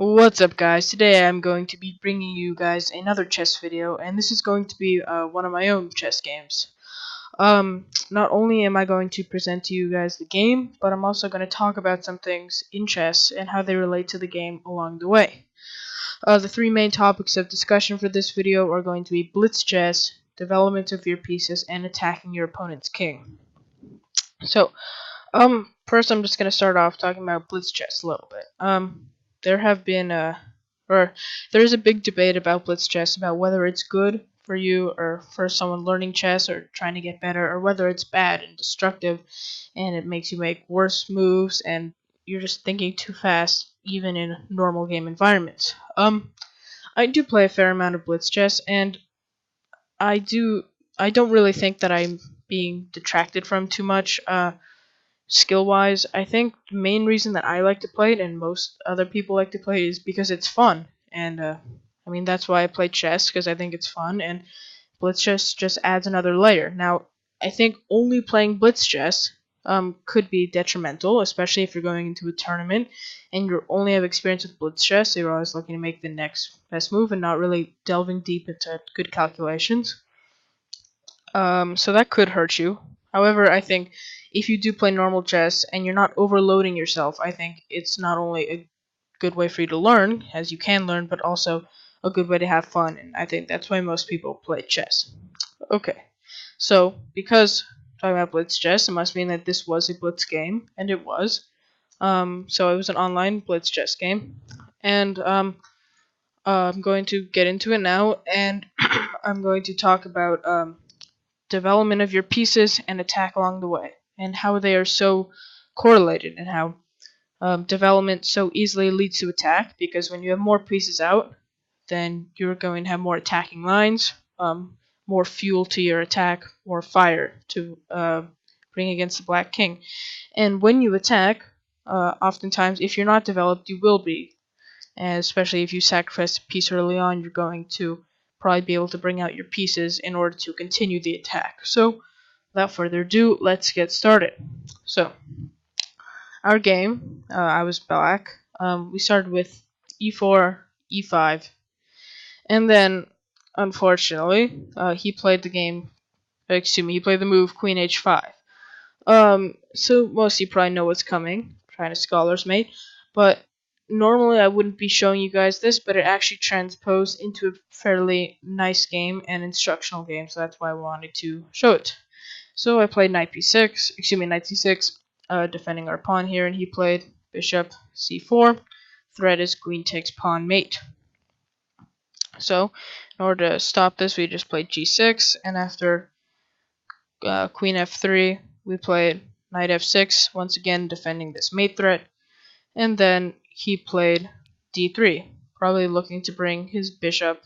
What's up, guys? Today I'm going to be bringing you guys another chess video, and this is going to be one of my own chess games. Not only am I going to present to you guys the game, but I'm also going to talk about some things in chess and how they relate to the game along the way. The three main topics of discussion for this video are going to be blitz chess, development of your pieces, and attacking your opponent's king. So, first I'm just going to start off talking about blitz chess a little bit. There have been there's a big debate about blitz chess about whether it's good for you or for someone learning chess or trying to get better, or whether it's bad and destructive and it makes you make worse moves and you're just thinking too fast even in normal game environments. I do play a fair amount of blitz chess, and I don't really think that I'm being detracted from too much. Skill-wise, I think the main reason that I like to play it and most other people like to play it is because it's fun. And I mean, that's why I play chess, because I think it's fun, and blitz chess just adds another layer. Now, I think only playing blitz chess could be detrimental, especially if you're going into a tournament and you only have experience with blitz chess, so you're always looking to make the next best move and not really delving deep into good calculations. So that could hurt you. However, I think if you do play normal chess and you're not overloading yourself, I think it's not only a good way for you to learn, as you can learn, but also a good way to have fun, and I think that's why most people play chess. Okay, so because talking about blitz chess, it must mean that this was a blitz game, and it was. So it was an online blitz chess game, and I'm going to get into it now, and I'm going to talk about development of your pieces and attack along the way, and how they are so correlated, and how development so easily leads to attack, because when you have more pieces out, then you're going to have more attacking lines, more fuel to your attack, more fire to bring against the black king. And when you attack, oftentimes if you're not developed, you will be, and especially if you sacrifice a piece early on, you're going to probably be able to bring out your pieces in order to continue the attack. So without further ado, let's get started. So our game, I was black. We started with e4, e5, and then unfortunately he played the game. Excuse me, he played the move queen h5. So most of you probably know what's coming, trying to scholar's mate, but normally I wouldn't be showing you guys this, but it actually transposed into a fairly nice game and instructional game, so that's why I wanted to show it. So I played knight c6, defending our pawn here, and he played bishop c4. Threat is queen takes pawn mate. So in order to stop this, we just played g6, and after queen f3, we played knight f6, once again defending this mate threat, and then he played d3, probably looking to bring his bishop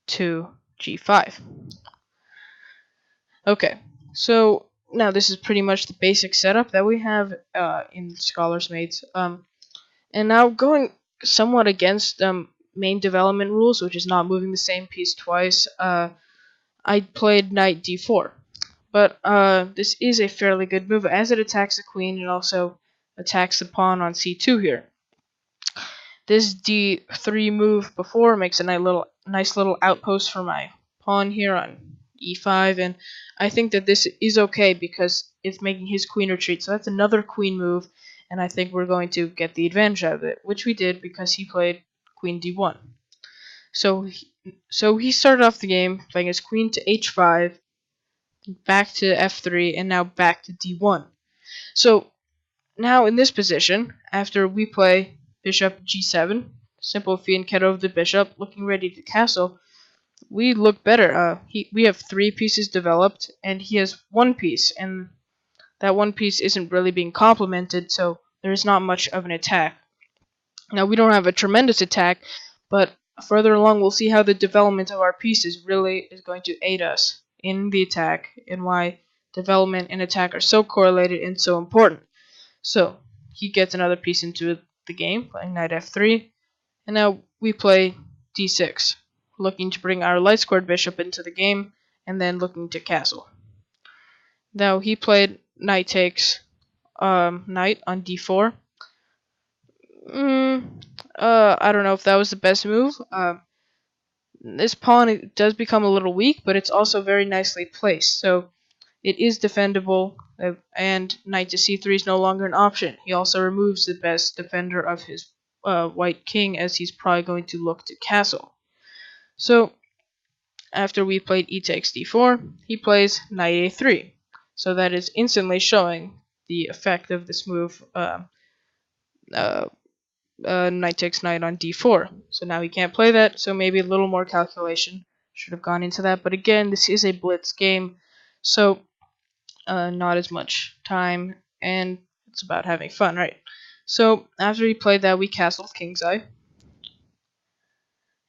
to g5. Okay, so now this is pretty much the basic setup that we have in Scholar's Mates. And now going somewhat against main development rules, which is not moving the same piece twice, I played knight d4. But this is a fairly good move, as it attacks the queen and also attacks the pawn on c2 here. This d3 move before makes a nice little outpost for my pawn here on e5, and I think that this is okay because it's making his queen retreat. So that's another queen move, and I think we're going to get the advantage out of it, which we did because he played queen d1. So he started off the game playing his queen to h5, back to f3, and now back to d1. So now in this position, after we play bishop g7, simple fianchetto of the bishop, looking ready to castle, we look better. We have 3 pieces developed, and he has 1 piece, and that 1 piece isn't really being complemented, so there's not much of an attack. Now, we don't have a tremendous attack, but further along we'll see how the development of our pieces really is going to aid us in the attack, and why development and attack are so correlated and so important. So he gets another piece into the game, playing knight f3, and now we play d6, looking to bring our light squared bishop into the game, and then looking to castle. Now he played knight takes knight on d4. I don't know if that was the best move. This pawn does become a little weak, but it's also very nicely placed, so it is defendable, and knight to c3 is no longer an option. He also removes the best defender of his white king, as he's probably going to look to castle. So after we played e takes d4, he plays knight a3. So that is instantly showing the effect of this move, knight takes knight on d4. So now he can't play that, so maybe a little more calculation should have gone into that. But again, this is a blitz game, so not as much time, and it's about having fun, right? So after he played that, we castled king's eye,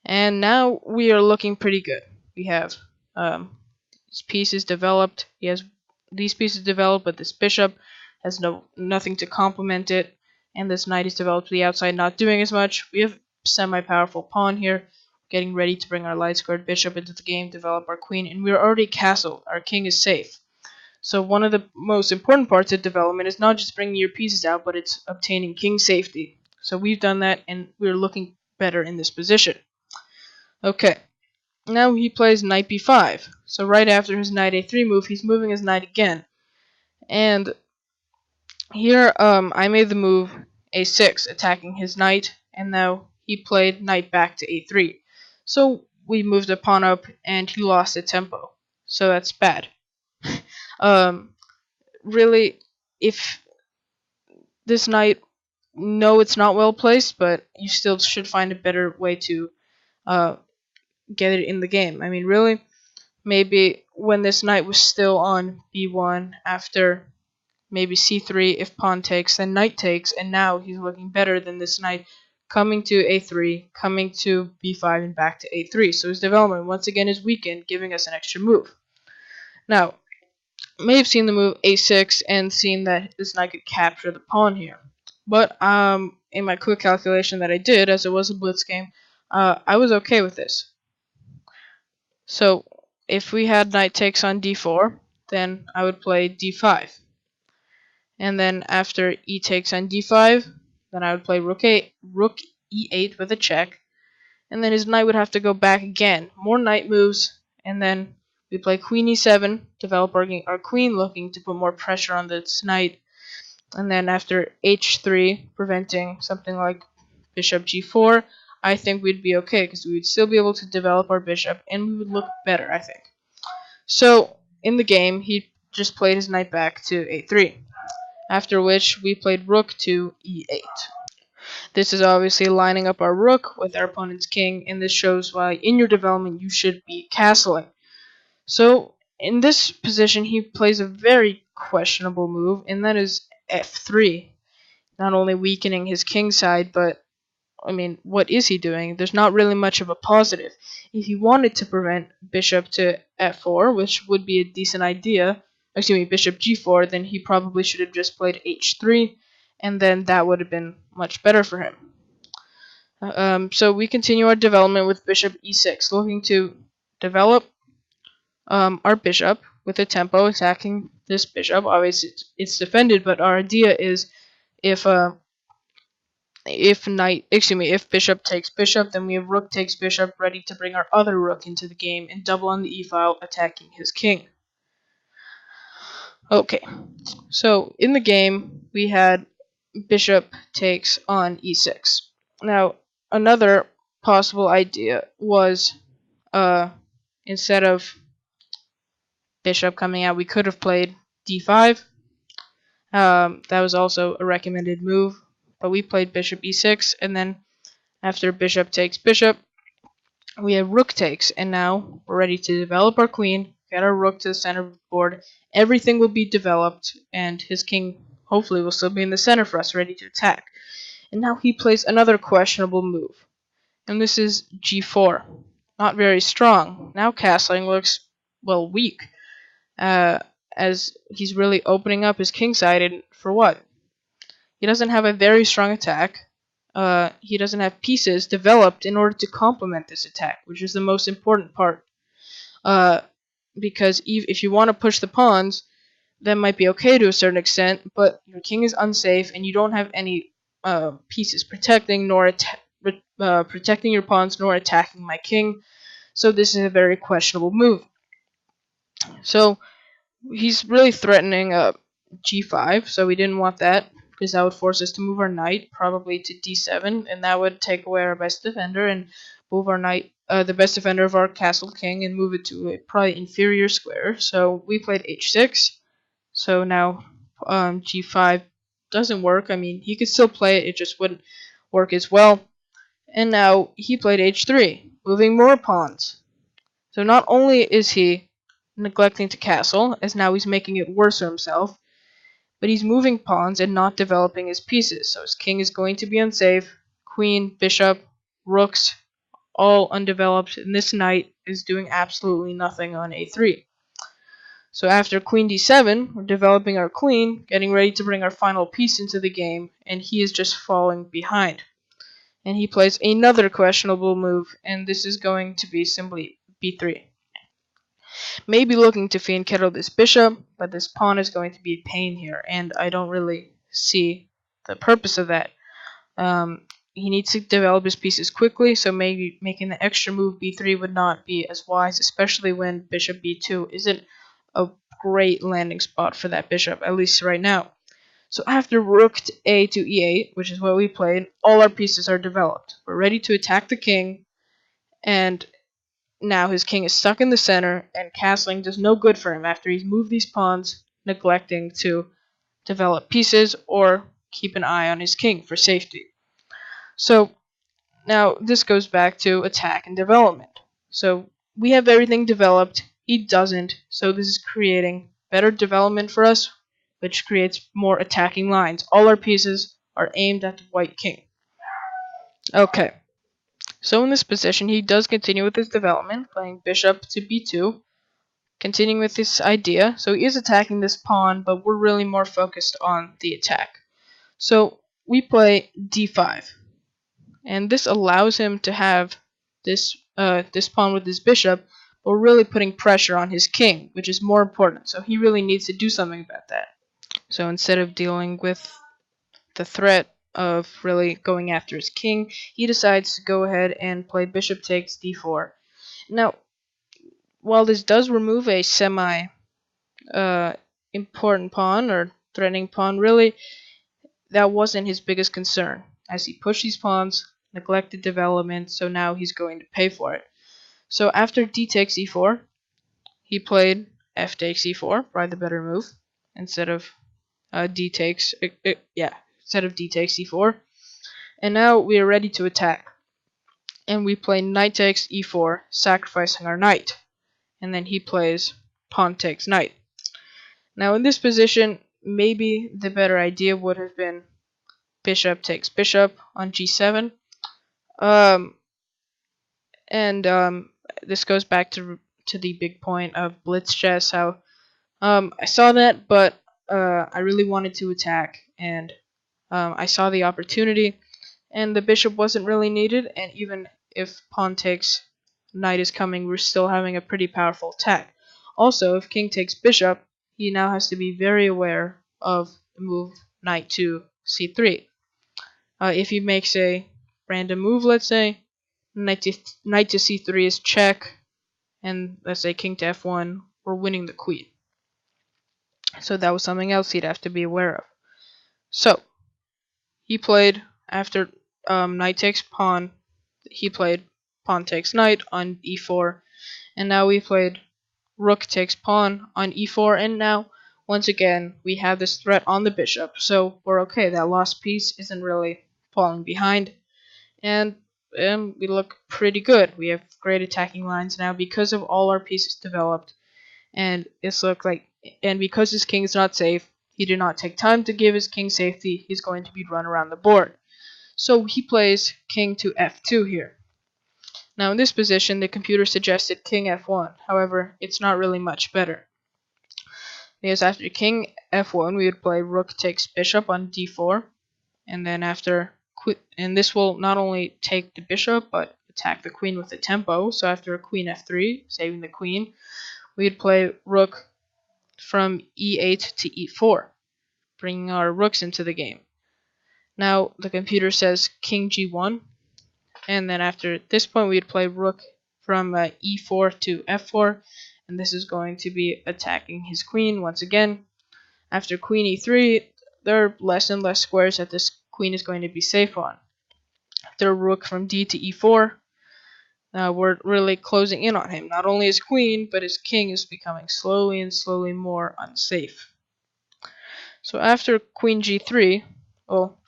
and now we are looking pretty good. We have these pieces developed. He has these pieces developed, but this bishop has nothing to complement it, and this knight is developed to the outside, not doing as much. We have semi-powerful pawn here, getting ready to bring our light-squared bishop into the game, develop our queen, and we're already castled. Our king is safe. So one of the most important parts of development is not just bringing your pieces out, but it's obtaining king safety. So we've done that, and we're looking better in this position. Okay, now he plays knight b5. So right after his knight a3 move, he's moving his knight again. And here I made the move a6, attacking his knight, and now he played knight back to a3. So we moved the pawn up, and he lost the tempo. So that's bad. Really, if this knight, no, it's not well placed, but you still should find a better way to get it in the game. I mean, really, maybe when this knight was still on b1, after maybe c3, if pawn takes, then knight takes, and now he's looking better than this knight coming to a3, coming to b5, and back to a3. So his development once again is weakened, giving us an extra move. Now, may have seen the move a6 and seen that this knight could capture the pawn here, but in my quick calculation that I did, as it was a blitz game, I was okay with this. So if we had knight takes on d4, then I would play d5, and then after e takes on d5, then I would play rook e8 with a check, and then his knight would have to go back again, more knight moves, and then we play queen e7, develop our queen, looking to put more pressure on this knight. And then after h3, preventing something like bishop g4, I think we'd be okay, because we would still be able to develop our bishop, and we would look better, I think. So, in the game, he just played his knight back to a3, after which we played rook to e8. This is obviously lining up our rook with our opponent's king, and this shows why in your development you should be castling. So in this position, he plays a very questionable move, and that is f3. Not only weakening his king side, but I mean, what is he doing? There's not really much of a positive. If he wanted to prevent bishop to f4, which would be a decent idea, excuse me, bishop g4, then he probably should have just played h3, and then that would have been much better for him. So we continue our development with bishop e6, looking to develop our bishop with a tempo, attacking this bishop. Obviously, it's defended, but our idea is if bishop takes bishop, then we have rook takes bishop, ready to bring our other rook into the game and double on the e-file, attacking his king. Okay, so in the game we had bishop takes on e6. Now another possible idea was instead of bishop coming out, we could have played d5. That was also a recommended move, but we played bishop e6, and then after bishop takes bishop, we have rook takes, and now we're ready to develop our queen, get our rook to the center of the board. Everything will be developed, and his king hopefully will still be in the center for us, ready to attack. And now he plays another questionable move, and this is g4. Not very strong. Now castling looks, well, weak. As he's really opening up his king side, and for what? He doesn't have a very strong attack. He doesn't have pieces developed in order to complement this attack, which is the most important part. Because if you want to push the pawns, that might be okay to a certain extent, but your king is unsafe, and you don't have any pieces protecting nor protecting your pawns nor attacking my king. So this is a very questionable move. So he's really threatening g5, so we didn't want that because that would force us to move our knight probably to d7, and that would take away our best defender and move our knight, the best defender of our castle king, and move it to a probably inferior square. So we played h6. So now g5 doesn't work. I mean, he could still play it, it just wouldn't work as well. And now he played h3, moving more pawns. So not only is he neglecting to castle, as now he's making it worse for himself, but he's moving pawns and not developing his pieces. So his king is going to be unsafe, queen, bishop, rooks, all undeveloped, and this knight is doing absolutely nothing on a3. So after queen d7, we're developing our queen, getting ready to bring our final piece into the game, and he is just falling behind. And he plays another questionable move, and this is going to be simply b3. Maybe looking to fiend kettle this bishop, but this pawn is going to be a pain here, and I don't really see the purpose of that. He needs to develop his pieces quickly, so maybe making the extra move b3 would not be as wise, especially when bishop b2 isn't a great landing spot for that bishop, at least right now. So after rook to a to e8, which is what we played, all our pieces are developed. We're ready to attack the king, and now his king is stuck in the center, and castling does no good for him after he's moved these pawns, neglecting to develop pieces or keep an eye on his king for safety. So now this goes back to attack and development. So we have everything developed, he doesn't, so this is creating better development for us, which creates more attacking lines. All our pieces are aimed at the white king. Okay, so in this position he does continue with his development, playing bishop to b2, continuing with this idea. So he is attacking this pawn, but we're really more focused on the attack. So we play d5. And this allows him to have this pawn with his bishop, but we're really putting pressure on his king, which is more important. So he really needs to do something about that. So instead of dealing with the threat of really going after his king, he decides to go ahead and play bishop takes d4. Now, while this does remove a semi important pawn or threatening pawn, really that wasn't his biggest concern, as he pushed these pawns, neglected development, so now he's going to pay for it. So after d takes e4, he played f takes e4, probably the better move, instead of d takes e4. And now we are ready to attack. And we play knight takes e4, sacrificing our knight. And then he plays pawn takes knight. Now in this position, maybe the better idea would have been bishop takes bishop on g7. This goes back to the big point of Blitz chess, how I saw that, but I really wanted to attack, and I saw the opportunity, and the bishop wasn't really needed, and even if pawn takes knight is coming, we're still having a pretty powerful attack. Also, if king takes bishop, he now has to be very aware of the move knight to c3. If he makes a random move, let's say, knight to c3 is check, and let's say king to f1, we're winning the queen. So that was something else he'd have to be aware of. So he played after knight takes pawn, he played pawn takes knight on e4, and now we played rook takes pawn on e4, and now once again we have this threat on the bishop, so we're okay. That lost piece isn't really falling behind, and we look pretty good. We have great attacking lines now because of all our pieces developed, and because his king is not safe, he did not take time to give his king safety. He's going to be run around the board. So he plays king to f2 here. Now in this position, the computer suggested king f1. However, it's not really much better, because after king f1, we would play rook takes bishop on d4, and then and this will not only take the bishop but attack the queen with the tempo. So after queen f3, saving the queen, we'd play rook from e8 to e4, bringing our rooks into the game. Now the computer says king g1, And then after this point, we'd play rook from e4 to f4, and this is going to be attacking his queen once again. After queen e3, there are less and less squares that this queen is going to be safe on. After rook from d to e4, we're really closing in on him. Not only his queen, but his king is becoming slowly and slowly more unsafe. So after queen g3, well,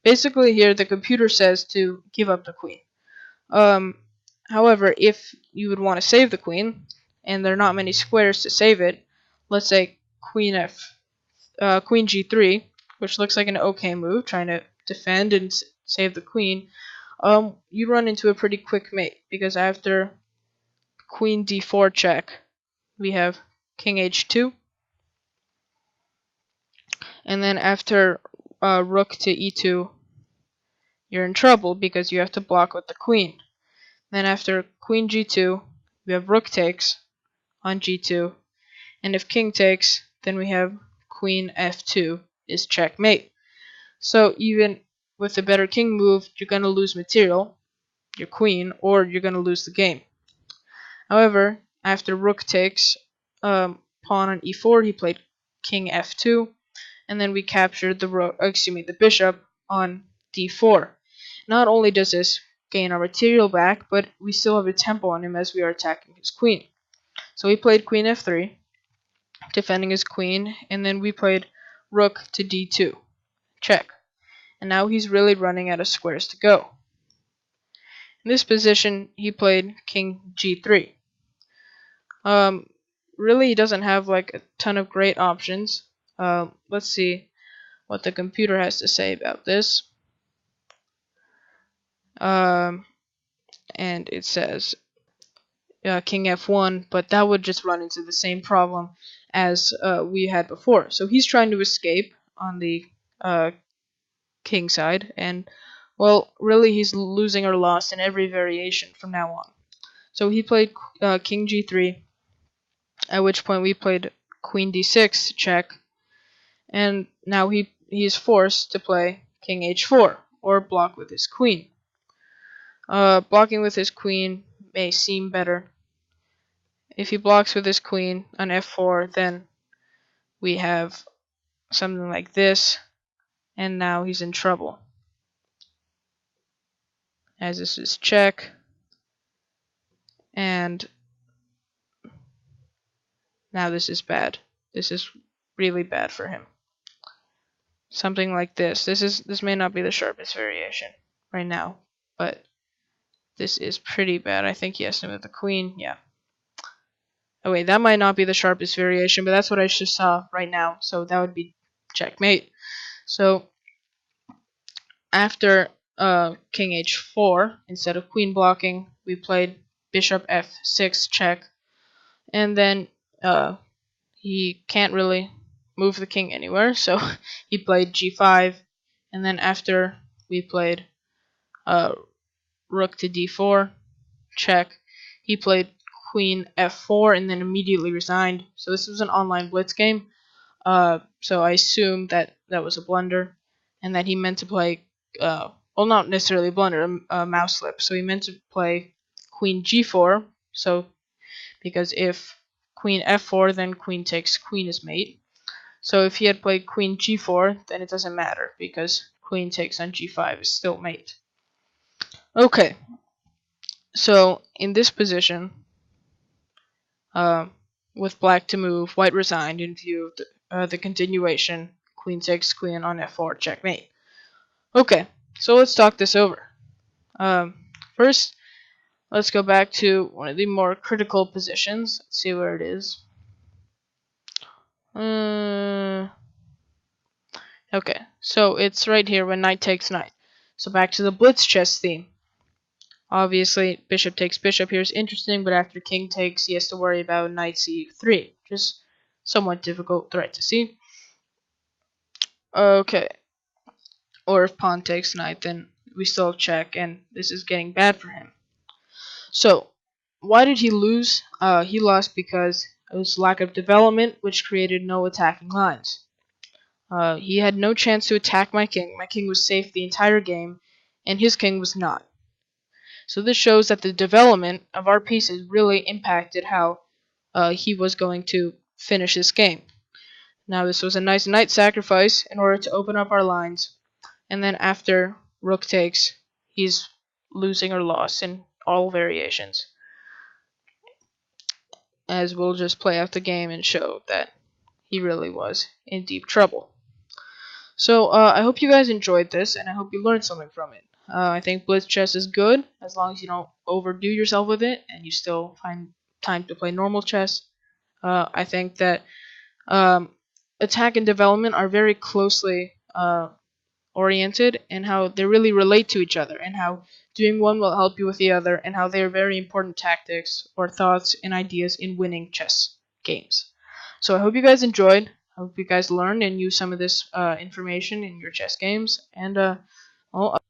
basically here the computer says to give up the queen. However, if you would want to save the queen, and there are not many squares to save it, let's say queen g3, which looks like an okay move, trying to defend and save the queen, you run into a pretty quick mate, because after queen d4 check, we have king h2, and then after rook to e2, you're in trouble because you have to block with the queen. Then after queen g2, we have rook takes on g2, and if king takes, then we have queen f2 is checkmate. So even with a better king move, you're going to lose material, your queen, or you're going to lose the game. However, after rook takes pawn on e4, he played king f2, and then we captured the bishop on d4. Not only does this gain our material back, but we still have a tempo on him as we are attacking his queen. So he played queen f3, defending his queen, and then we played rook to d2, check. And now he's really running out of squares to go. In this position, he played king g3. Really, he doesn't have like a ton of great options. Let's see what the computer has to say about this. And it says king f1, but that would just run into the same problem as we had before. So he's trying to escape on the king side, and well, really he's losing or lost in every variation from now on. So he played king g3, at which point we played queen d6 check, and now he is forced to play king h4, or block with his queen. Blocking with his queen may seem better. If he blocks with his queen on f4, then we have something like this, and now he's in trouble, as this is check, and now this is bad. This is really bad for him. Something like this. This may not be the sharpest variation right now, but this is pretty bad. I think he has to move the queen. Yeah. Oh wait, that might not be the sharpest variation, but that's what I just saw right now. So that would be checkmate. So after king h4, instead of queen blocking, we played bishop f6 check, and then he can't really move the king anywhere, so he played g5, and then after we played rook to d4 check, he played queen f4 and then immediately resigned. So this was an online blitz game, so I assume that that was a blunder, and that he meant to play well, not necessarily a blunder, a mouse slip. So he meant to play queen g4, so because if queen f4, then queen takes queen is mate. So if he had played queen g4, then it doesn't matter, because queen takes on g5 is still mate. Okay, so in this position, with black to move, white resigned in view of the continuation, queen takes queen on f4, checkmate. Okay, so let's talk this over. First, let's go back to one of the more critical positions. Let's see where it is. Okay, so it's right here when knight takes knight. So back to the blitz chess theme. Obviously, bishop takes bishop here is interesting, but after king takes, he has to worry about knight c3, which is somewhat difficult threat to see. Okay, or if pawn takes knight, then we still check, and this is getting bad for him. So, why did he lose? He lost because it was lack of development, which created no attacking lines. He had no chance to attack my king. My king was safe the entire game, and his king was not. So this shows that the development of our pieces really impacted how he was going to finish this game. Now this was a nice knight sacrifice in order to open up our lines, and then after rook takes, he's losing or lost in all variations, as we'll just play out the game and show that he really was in deep trouble. So I hope you guys enjoyed this, and I hope you learned something from it. I think Blitz chess is good as long as you don't overdo yourself with it and you still find time to play normal chess. I think that attack and development are very closely oriented, and how they really relate to each other, and how doing one will help you with the other, and how they are very important tactics or thoughts and ideas in winning chess games. So I hope you guys enjoyed. I hope you guys learned and used some of this information in your chess games. And well,